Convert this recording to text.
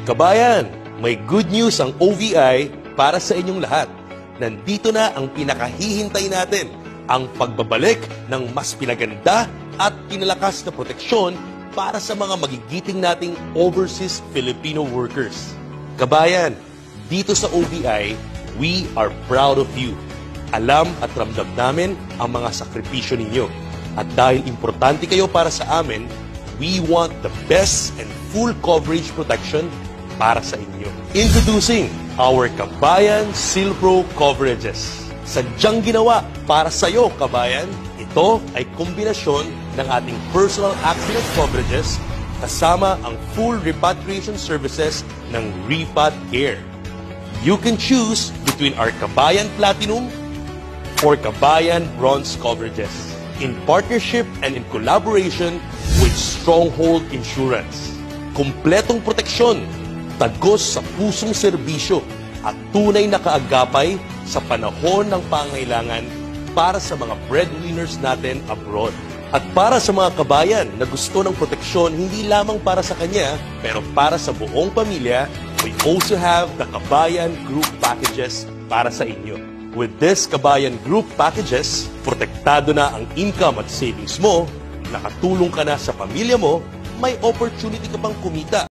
Kabayan, may good news ang OVI para sa inyong lahat. Nandito na ang pinakahihintay natin, ang pagbabalik ng mas pinaganda at pinalakas na proteksyon para sa mga magigiting nating overseas Filipino workers. Kabayan, dito sa OVI, we are proud of you. Alam at ramdam namin ang mga sakripisyo ninyo. At dahil importante kayo para sa amin, we want the best and full coverage protection para sa inyo. Introducing our Kabayan Silpro Coverages. Sadyang ginawa para sa iyo, kabayan. Ito ay kombinasyon ng ating personal accident coverages kasama ang full repatriation services ng Repat Air. You can choose between our Kabayan Platinum or Kabayan Bronze coverages in partnership and in collaboration with Stronghold Insurance. Kumpletong proteksyon, tagos sa pusong serbisyo at tunay na kaagapay sa panahon ng pangailangan para sa mga breadwinners natin abroad. At para sa mga kabayan na gusto ng proteksyon hindi lamang para sa kanya, pero para sa buong pamilya, we also have the Kabayan Group Packages para sa inyo. With this Kabayan Group Packages, protektado na ang income at savings mo, nakatulong ka na sa pamilya mo, may opportunity ka pang kumita.